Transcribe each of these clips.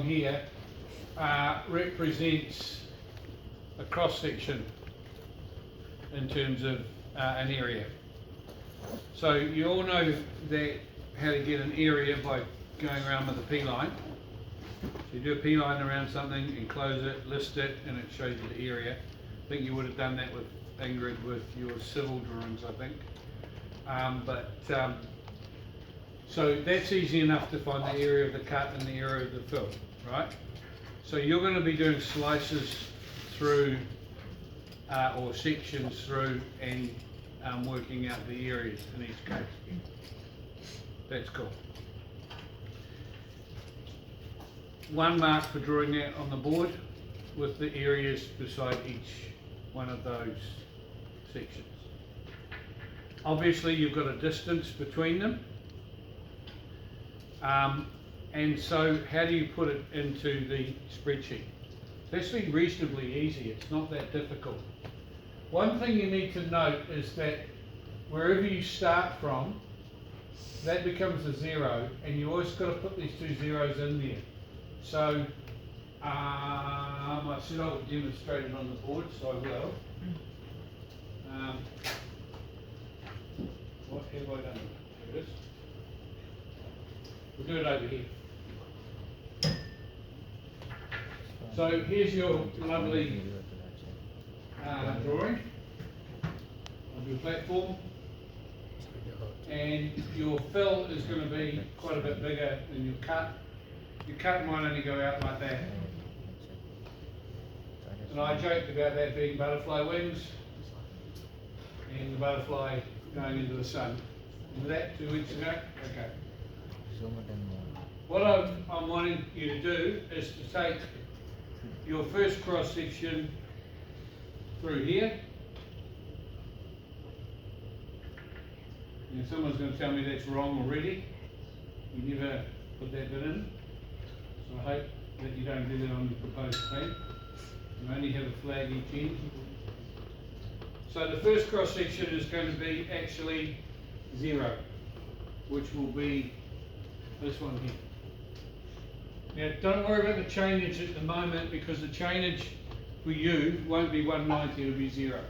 here represents a cross section in terms of an area. So you all know that how to get an area by going around with a P line. So you do a P line around something, enclose it, list it, and it shows you the area. I think you would have done that with Ingrid with your civil drawings, I think. So that's easy enough to find the area of the cut and the area of the fill, right? So you're going to be doing slices through or sections through and working out the areas in each case. That's cool. One mark for drawing that on the board with the areas beside each one of those sections. Obviously you've got a distance between them. And so how do you put it into the spreadsheet? It's actually reasonably easy, it's not that difficult. One thing you need to note is that wherever you start from, that becomes a zero, and you always got to put these two zeros in there. So I said I would demonstrate it on the board, so I will. What have I done? There it is. We'll do it over here. So here's your lovely drawing of your platform, and your fill is going to be quite a bit bigger than your cut. Your cut might only go out like that. And I joked about that being butterfly wings and the butterfly going into the sun. Remember that 2 weeks ago? Okay. What I'm wanting you to do is to take your first cross section through here. And someone's going to tell me that's wrong already. You never put that bit in. So I hope that you don't do that on the proposed plan. You only have a flag each end. So the first cross section is going to be actually 0, which will be this one here. Now don't worry about the chainage at the moment, because the chainage for you won't be 190, it'll be 0.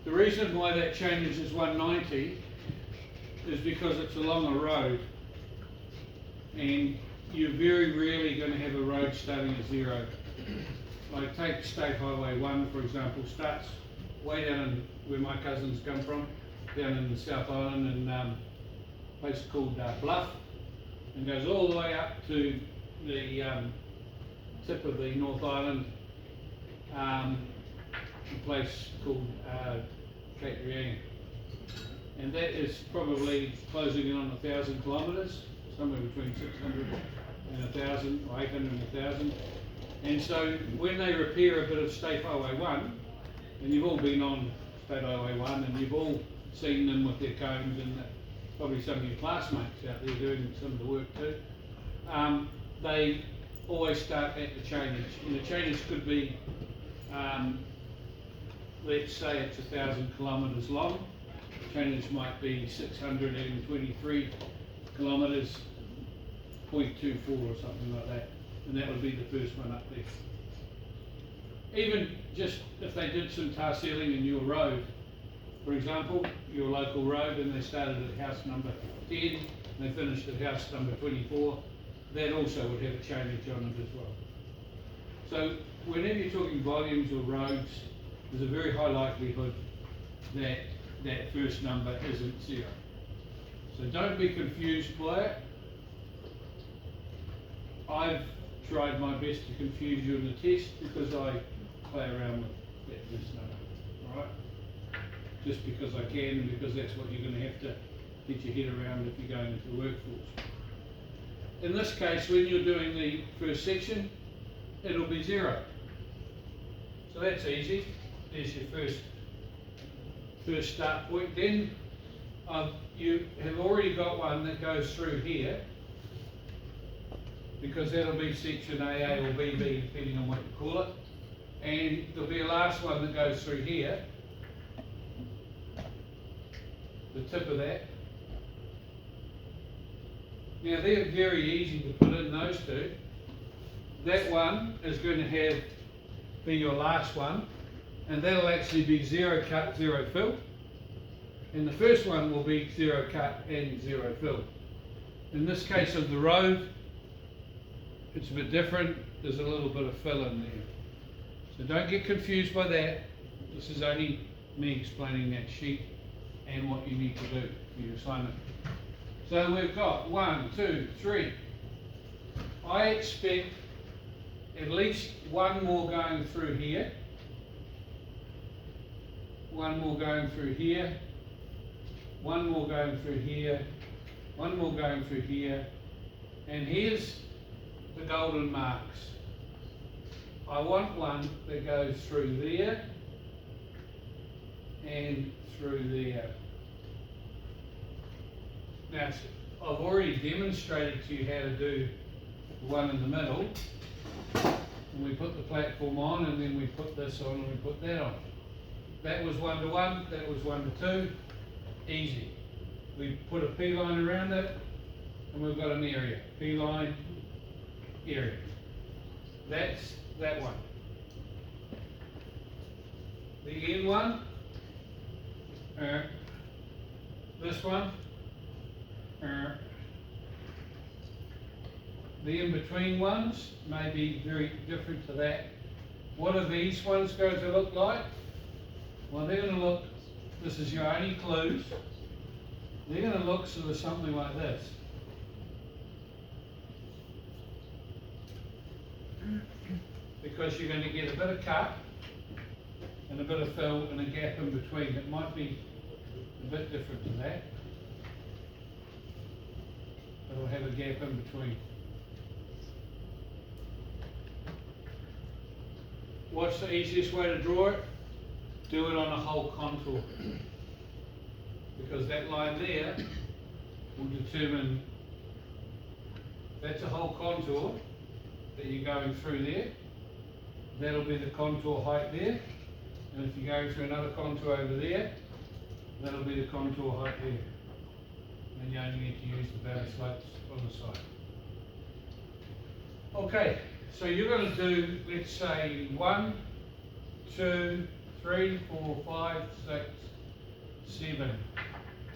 The reason why that chainage is 190 is because it's along a road, and you're very rarely going to have a road starting at 0. Like take State Highway 1 for example, starts way down in where my cousins come from, down in the South Island, and a place called Bluff, and goes all the way up to the tip of the North Island, a place called Cape Reinga. And that is probably closing in on 1,000 kilometres, somewhere between 600 and 1,000, or 800 and 1,000. And so when they repair a bit of State Highway 1, and you've all been on State Highway 1 and you've all seen them with their cones, and probably some of your classmates out there doing some of the work too, they always start at the chainage. And the chainage could be, let's say it's 1,000 kilometres long. The chainage might be 623 kilometres, 0.24 or something like that. And that would be the first one up there. Even just if they did some tar sealing in your road, for example, your local road, and they started at house number 10, and they finished at house number 24, that also would have a chainage on it as well. So whenever you're talking volumes or roads, there's a very high likelihood that that first number isn't 0. So don't be confused by it. I've tried my best to confuse you in the test because I play around with that first number, alright? Just because I can, and because that's what you're going to have to get your head around if you're going into the workforce. In this case, when you're doing the first section, it'll be 0. So that's easy. There's your first start point. Then you have already got one that goes through here, because that'll be section AA or BB depending on what you call it. And there'll be a last one that goes through here, the tip of that. Now they're very easy to put in, those two. That one is going to be your last one, and that'll actually be 0 cut, 0 fill. And the first one will be 0 cut and 0 fill. In this case of the road, it's a bit different. There's a little bit of fill in there. So don't get confused by that. This is only me explaining that sheet and what you need to do for your assignment. So we've got 1, 2, 3. I expect at least one more going through here. One more going through here. One more going through here. One more going through here. And here's the golden marks. I want one that goes through there and through there. Now, I've already demonstrated to you how to do the one in the middle. And we put the platform on, and then we put this on, and we put that on. That was 1 to 1, that was 1 to 2. Easy. We put a P line around it, and we've got an area. P line, area. That's that one. The end one, this one, the in-between ones may be very different to that. What are these ones going to look like? Well, they're going to look, this is your only clues, they're going to look sort of something like this. Because you're going to get a bit of cut and a bit of fill and a gap in between. It might be a bit different to that. It'll have a gap in between. What's the easiest way to draw it? Do it on a whole contour. Because that line there will determine, that's a whole contour that you're going through there. That'll be the contour height there. And if you're going through another contour over there, that'll be the contour height there. And you only need to use the bow slopes on the side. Okay, so you're going to do, let's say, 1, 2, 3, 4, 5, 6, 7.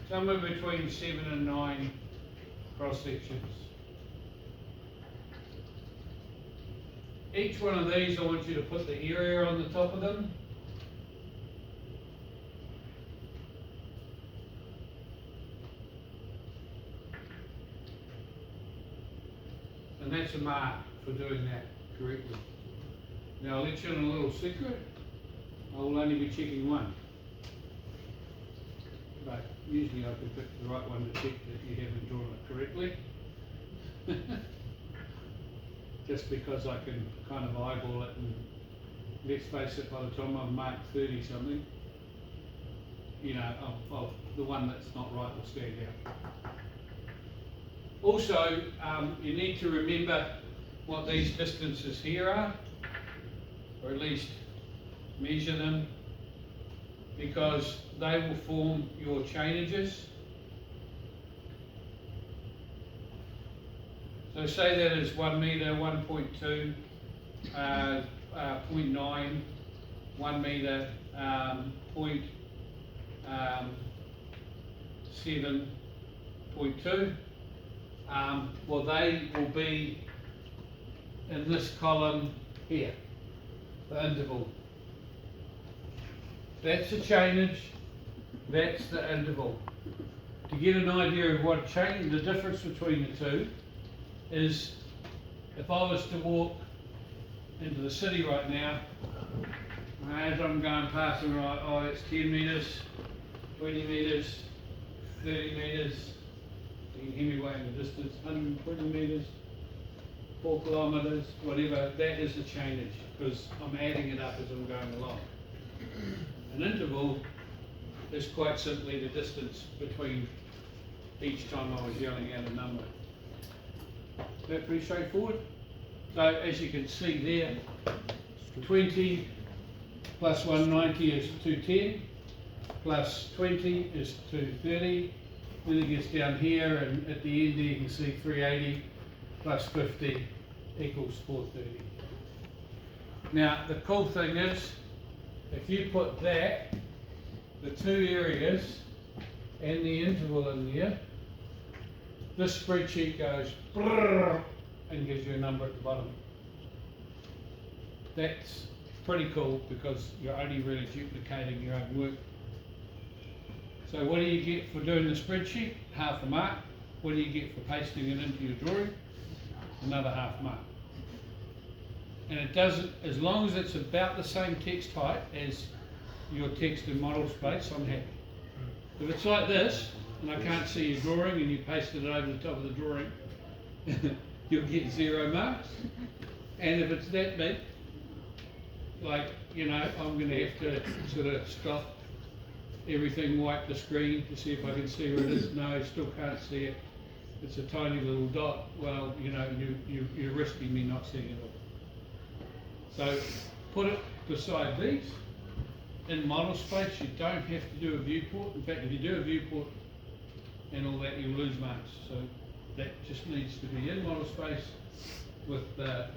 Somewhere between 7 and 9 cross sections. Each one of these, I want you to put the area on the top of them. And that's a mark for doing that correctly. Now I'll let you in a little secret. I will only be checking one. But usually I can pick the right one to check that you haven't drawn it correctly. Just because I can kind of eyeball it, and let's face it, by the time I've marked 30 something, you know, the one that's not right will stand out. Also, you need to remember what these distances here are, or at least measure them, because they will form your chainages. So say that is 1 metre, 1.2, 0.9, 1 metre, 7.2. Well, they will be in this column here, the interval. That's the chainage, that's the interval. To get an idea of what the difference between the two is, if I was to walk into the city right now, as I'm going past them, right, oh, it's 10 metres, 20 metres, 30 metres, you can hear me way in the distance, 120 metres, 4 kilometres, whatever, that is the chainage, because I'm adding it up as I'm going along. An interval is quite simply the distance between each time I was yelling out a number. Is that pretty straightforward? So as you can see there, 20 plus 190 is 210, plus 20 is 230, Then it gets down here, and at the end there you can see 380 plus 50 equals 430. Now the cool thing is, if you put that, the two areas and the interval in there, this spreadsheet goes brrrr and gives you a number at the bottom. That's pretty cool because you're only really duplicating your own work. So what do you get for doing the spreadsheet? Half a mark. What do you get for pasting it into your drawing? Another half mark. And it doesn't, as long as it's about the same text height as your text in model space, I'm happy. If it's like this, and I can't see your drawing and you pasted it over the top of the drawing, you'll get 0 marks. And if it's that big, like, you know, I'm going to have to sort of stop everything, wipe the screen to see if I can see where it is. No, I still can't see it. It's a tiny little dot. Well, you know, you're risking me not seeing it all. So put it beside these. In model space, you don't have to do a viewport. In fact, if you do a viewport and all that, you lose marks. So that just needs to be in model space with the,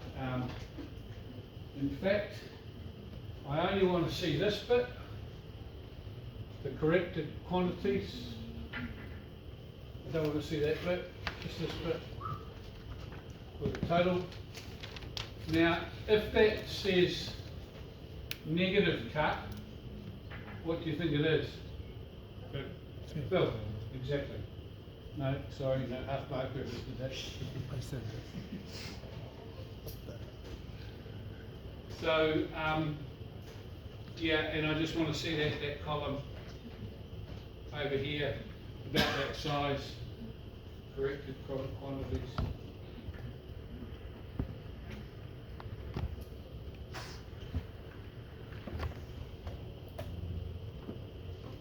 in fact, I only want to see this bit, the corrected quantities. I don't want to see that bit, just this bit with the total. Now, if that says negative cut, what do you think it is? Bill, exactly. No, sorry, no, half mark, whoever did that. I said this. So, yeah, and I just want to see that column over here, about that size, corrected quantities.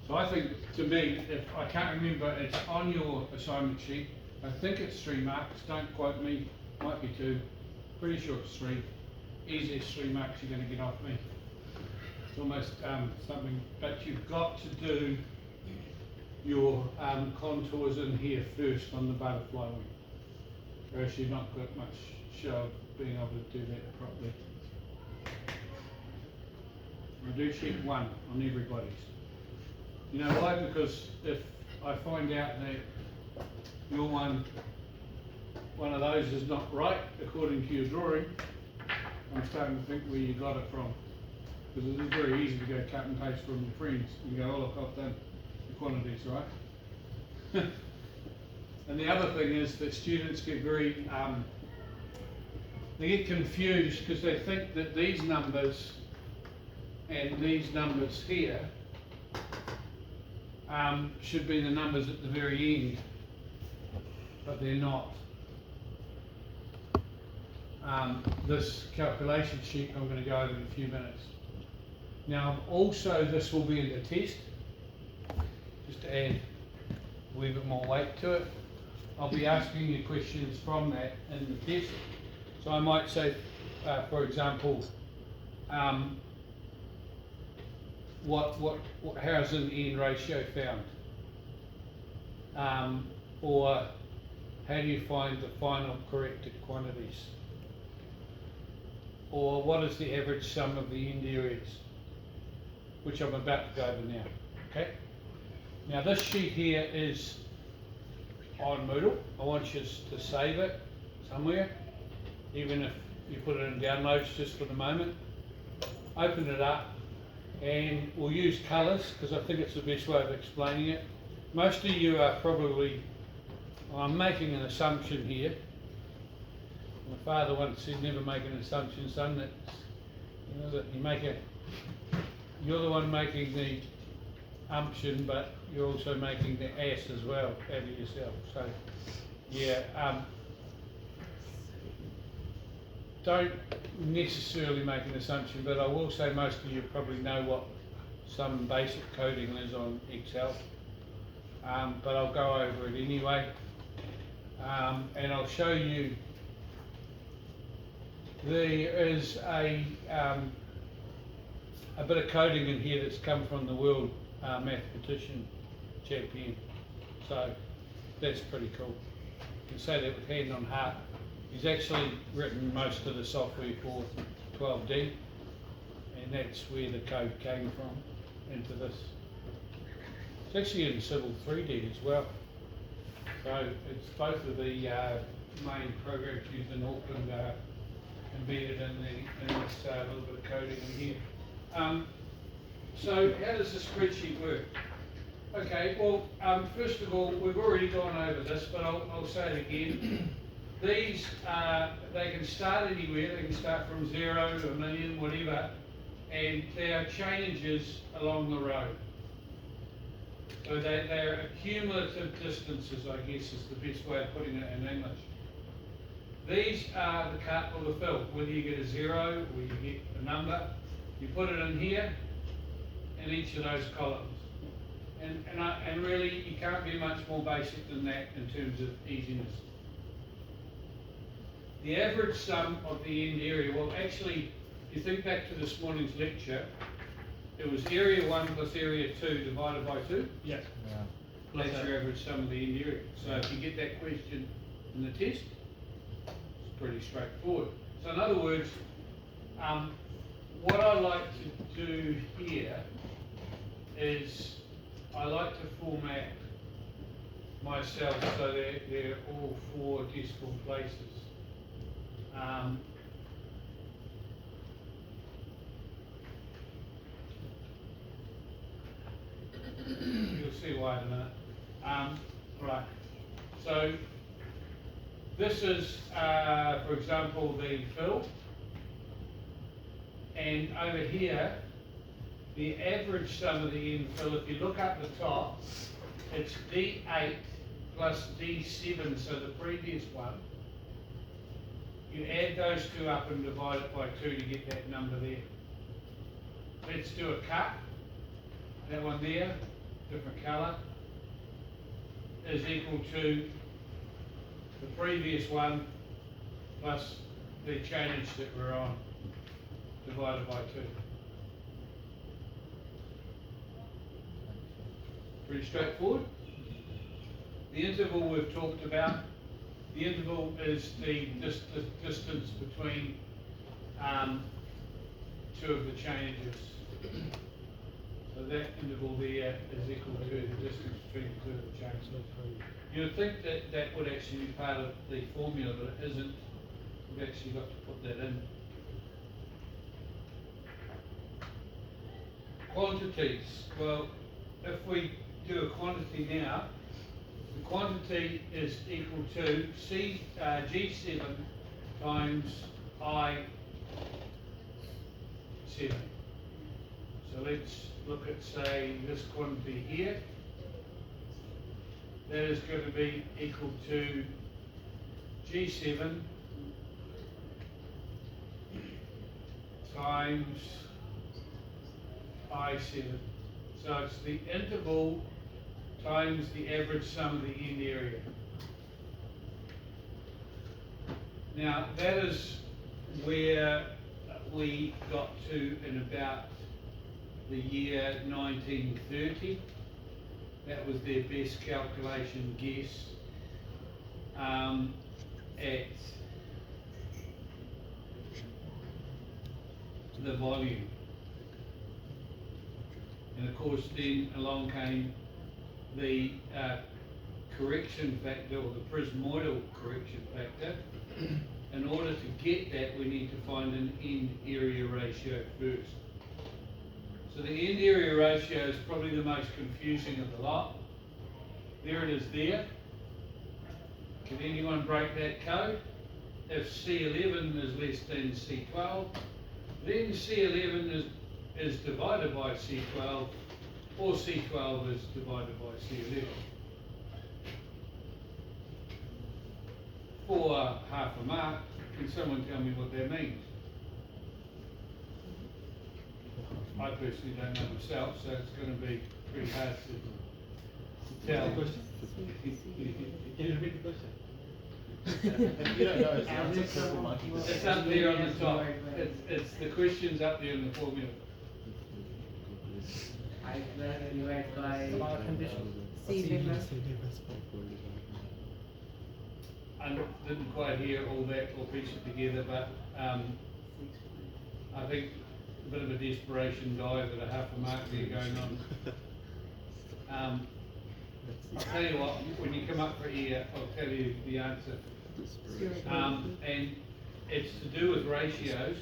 So I think, to me, if I can't remember, it's on your assignment sheet. I think it's 3 marks, don't quote me, might be 2, pretty sure it's 3. Easiest 3 marks you're going to get off me. It's almost something, but you've got to do your contours in here first on the butterfly wing, or else you've not got much show of being able to do that properly. I do sheet 1 on everybody's. You know why? Because if I find out that your one of those is not right according to your drawing, I'm starting to think where you got it from. Because it is very easy to go cut and paste from your friends and go, oh look, I've done the quantities right. And the other thing is that students get very, they get confused because they think that these numbers and these numbers here should be the numbers at the very end, but they're not. This calculation sheet I'm going to go over in a few minutes. Now also this will be in the test, just to add a wee bit more weight to it. I'll be asking you questions from that in the test. So I might say, for example, how's an N ratio found? Or how do you find the final corrected quantities? Or what is the average sum of the end areas? Which I'm about to go over now, okay? Now this sheet here is on Moodle. I want you to save it somewhere, even if you put it in downloads just for the moment. Open it up, and we'll use colours because I think it's the best way of explaining it. Most of you are probably, well, I'm making an assumption here. My father once said, never make an assumption, son, that, you know, that you're the one making the umption, but you're also making the ass as well out of yourself. So, yeah, don't necessarily make an assumption, but I will say most of you probably know what some basic coding is on Excel, but I'll go over it anyway, and I'll show you. There is a bit of coding in here that's come from the world mathematician champion. So that's pretty cool. You can say that with hand on heart. He's actually written most of the software for 12D, and that's where the code came from into this. It's actually in Civil 3D as well. So it's both of the main programs used in Auckland embedded in this little bit of coding in here. So how does the spreadsheet work? Okay, well, first of all, we've already gone over this, but I'll say it again. These, they can start anywhere. They can start from 0 to 1 million, whatever, and they are changes along the road. So they're accumulative distances, I guess, is the best way of putting it in English. These are the cut or the fill, whether you get a 0 or you get a number. You put it in here, in each of those columns. And really, you can't be much more basic than that in terms of easiness. The average sum of the end area, well actually, if you think back to this morning's lecture, it was area 1 plus area 2 divided by 2. Yeah. That's your average sum of the end area. So if you get that question in the test, it's pretty straightforward. So in other words, what I like to do here is I like to format my cells so they're all 4 decimal places. You'll see why in a minute. Right. So this is, for example, the fill, and over here, the average sum of the end fill. If you look up the top, it's D8 plus D7, so the previous one. You add those two up and divide it by 2 to get that number there. Let's do a cut. That one there, different colour, is equal to the previous one plus the change that we're on, divided by 2. Pretty straightforward. The interval we've talked about. The interval is the distance between 2 of the changes. So that interval there is equal to the distance between 2 of the changes. You would think that that would actually be part of the formula, but it isn't. We've actually got to put that in. Quantities. Well, if we do a quantity now, the quantity is equal to G7 times I7. So let's look at, say, this quantity here. That is going to be equal to G7 times I7. So it's the interval times the average sum of the end area. Now that is where we got to in about the year 1930. That was their best calculation guess at the volume. And of course then along came the correction factor, or the prismoidal correction factor. In order to get that, we need to find an end area ratio first. So the end area ratio is probably the most confusing of the lot. There it is there. Can anyone break that code? If C11 is less than C12, then C11 is divided by C12, or C12 is divided by C11. For half a mark, can someone tell me what that means? I personally don't know myself, so it's going to be pretty hard to tell. Can you repeat the question? You don't know, it's the answer, purple monkey. It's up there on the top. It's the question's up there in the formula. I divided by About condition. C I didn't quite hear all that or piece it together, but, I think a bit of a desperation dive at a half a mark there going on. I'll tell you what, when you come up for here, I'll tell you the answer. And it's to do with ratios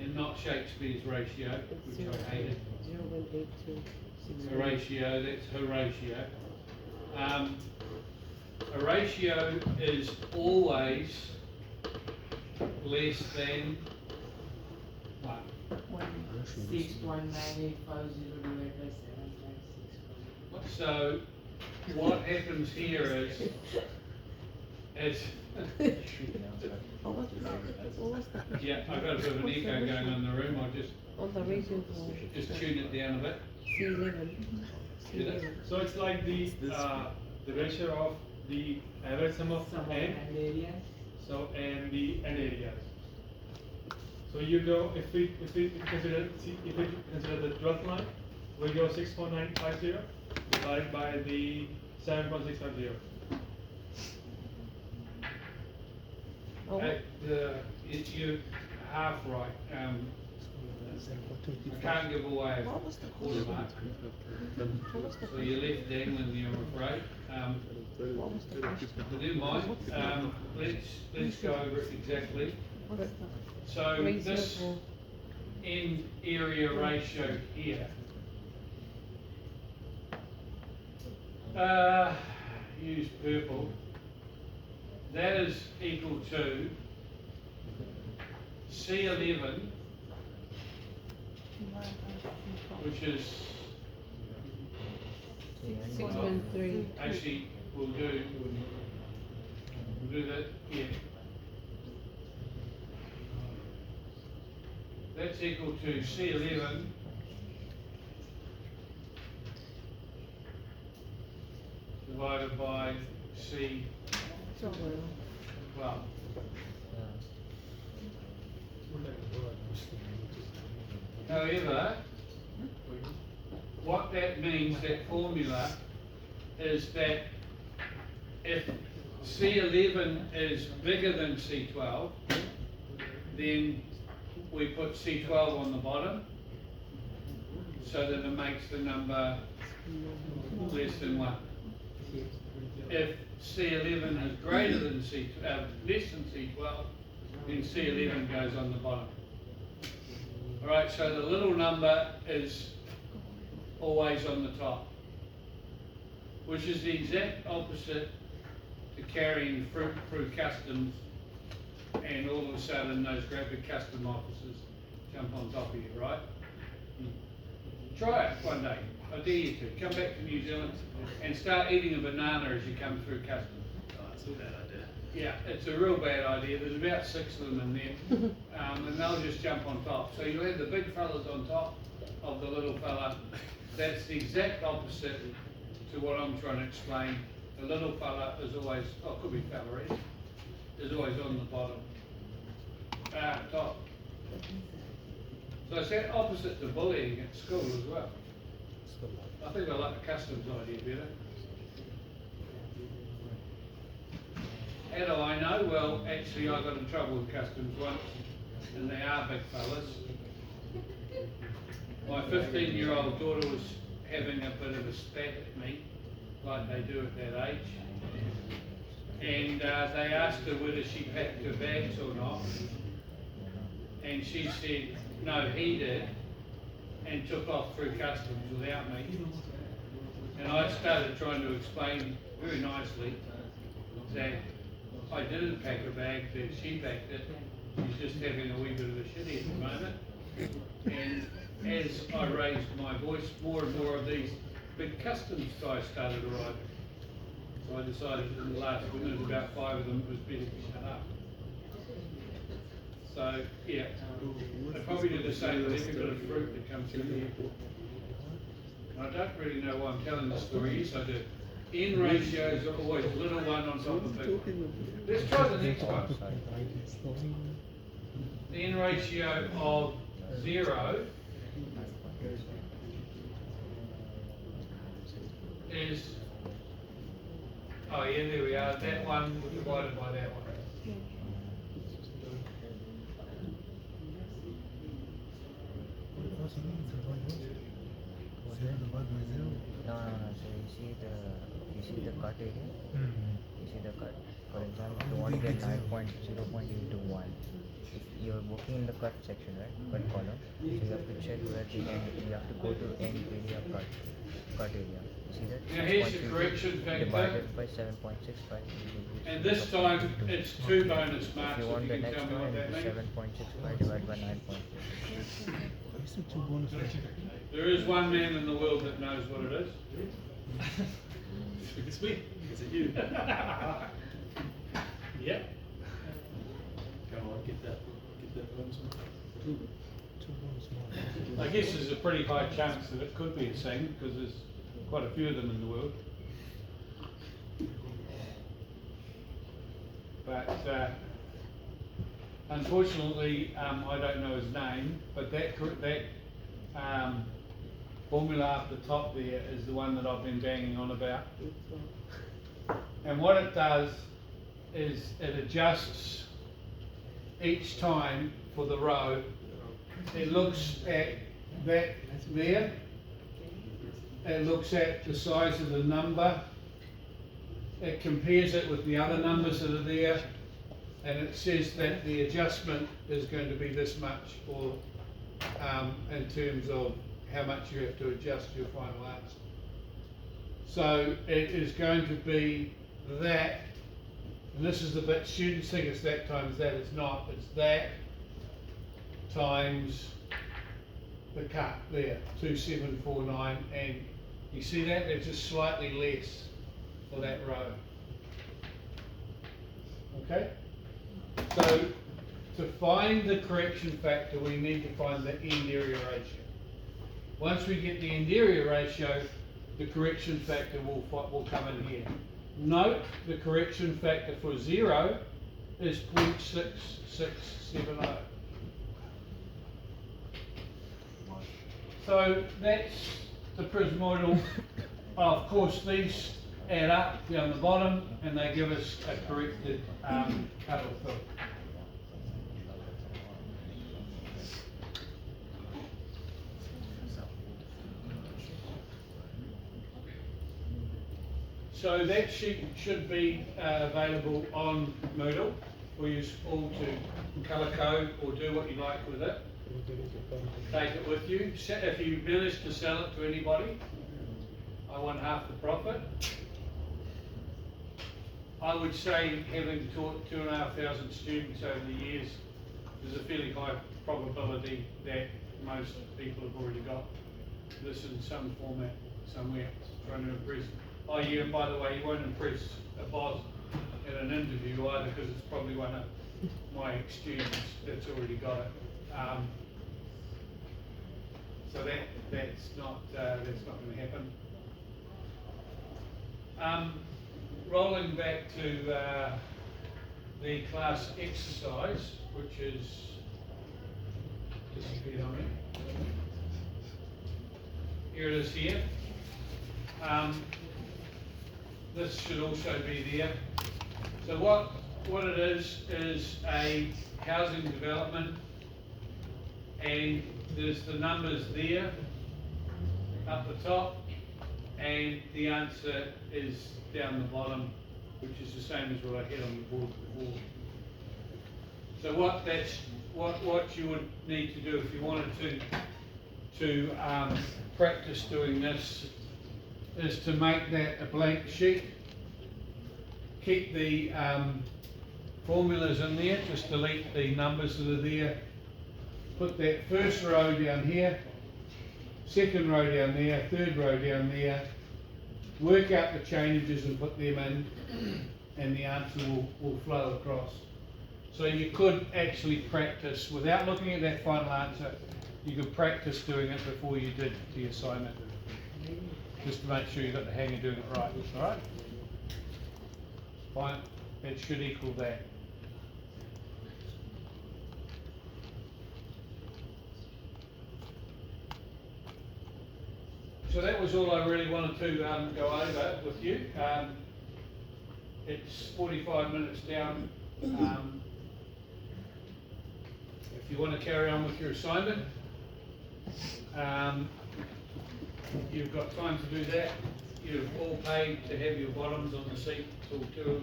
and not Shakespeare's ratio, which I hated. 0.82. A ratio, that's her ratio. A ratio is always less than 1. 6.9850 divided by 7 So what happens here is What was the yeah, I've got a bit of an echo going on in the room, I'll on the ratio for just tune it down a bit. C11? Did it? C11. So it's like the ratio of the average sum of Some of n, the areas. so and the n areas. So you go, if we consider the 12th line, we go 6.950 divided by the 7.650. Oh, You're half right, I can't give away What was the a quarter mark, what was the so you're left dangling there, I'm afraid. what was the question? But never mind, let's go over it exactly. What's the So ratio this for end area ratio here, use purple, that is equal to C11, which is, 6.3? actually, we'll do that, yeah. That's equal to C11 divided by C12. So well. However, what that means, that formula, is that if C11 is bigger than C12, then we put C12 on the bottom, so that it makes the number less than 1. If C11 is greater than less than C12, then C11 goes on the bottom. Alright, so the little number is always on the top, which is the exact opposite to carrying fruit through customs, and all of a sudden those great big custom officers jump on top of you, right? Try it one day, I dare you to. Come back to New Zealand and start eating a banana as you come through customs. Oh, that's a bad idea. Yeah, it's a real bad idea. There's about 6 of them in there, and they'll just jump on top. So you'll have the big fellas on top of the little fella. That's the exact opposite to what I'm trying to explain. The little fella is always, oh, it could be fella, is always on the bottom, top. So it's that opposite to bullying at school as well. I think I like the customs idea better. How do I know? Well, actually I got in trouble with customs once, and they are big fellas. My 15-year-old daughter was having a bit of a spat at me, like they do at that age. And they asked her whether she packed her bags or not. And she said, no, he did, and took off through customs without me. And I started trying to explain very nicely that I didn't pack a bag, that she packed it. She's just having a wee bit of a shitty at the moment. And as I raised my voice, more and more of these big customs guys started arriving. So I decided in the last minute, about 5 of them, it was better to shut up. So, yeah, I probably do the same with every bit of fruit that comes through the airport. And I don't really know why I'm telling this story, yes I do. N ratios are always little one on top of big one. Let's try the next one. The N ratio of 0 is Oh, yeah, there we are, that one divided by that one. No. So you see the cut area. You see the cut. For example, you want to get 9.0.8 to 1. If you're working in the cut section, right? Cut column. So you have to check where the end. You have to go to end area cut area. You see that? Now here's the 6.22 correction factor. divided by 7.65. And this time, it's 2 bonus If marks, you if want you the can next tell me what one, that it's means. 7.65 divided by 9.6. There is one man in the world that knows what it is. It's me. Is it you? Yep. Come on, get that bonus one. I guess there's a pretty high chance that it could be a thing, because there's quite a few of them in the world. But unfortunately, I don't know his name, but that formula up the top there is the one that I've been banging on about. And what it does is it adjusts each time for the row. It looks at that there, it looks at the size of the number, it compares it with the other numbers that are there, and it says that the adjustment is going to be this much, or in terms of how much you have to adjust your final answer. So it is going to be that, and this is the bit students think it's that times that, it's not, it's that times the cut there, 2749, and you see that, there's just slightly less for that row. Okay? So to find the correction factor, we need to find the end area ratio. Once we get the end area ratio, the correction factor will come in here. Note the correction factor for 0 is 0.6670. So that's the prismoidal. Of course, these add up down the bottom and they give us a corrected cut or fill. So that sheet should be available on Moodle for you all to colour code or do what you like with it. Take it with you. If you manage to sell it to anybody, I want half the profit. I would say, having taught 2,500 students over the years, there's a fairly high probability that most people have already got this in some format somewhere, trying to impress. Oh yeah, and by the way, you won't impress a boss at an interview either, because it's probably one of my students that's already got it. So that's not going to happen. Rolling back to the class exercise, which is disappeared on me. Here it is here. This should also be there. So what it is a housing development, and there's the numbers there up the top, and the answer is down the bottom, which is the same as what I had on the board before. So what you would need to do if you wanted to practice doing this is to make that a blank sheet. Keep the formulas in there, just delete the numbers that are there. Put that first row down here, second row down there, third row down there. Work out the changes and put them in, and the answer will flow across. So you could actually practice, without looking at that final answer, you could practice doing it before you did the assignment, just to make sure you got the hang of doing it right. Alright? Fine, it should equal that. So that was all I really wanted to go over with you. it's 45 minutes down. If you want to carry on with your assignment, you've got time to do that. You've all paid to have your bottoms on the seat till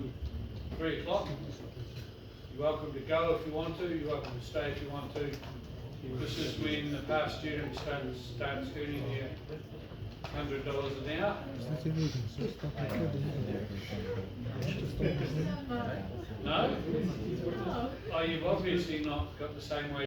3 o'clock. You're welcome to go if you want to, you're welcome to stay if you want to. This is when the past student starts earning their $100 an hour. No? Oh, you've obviously not got the same way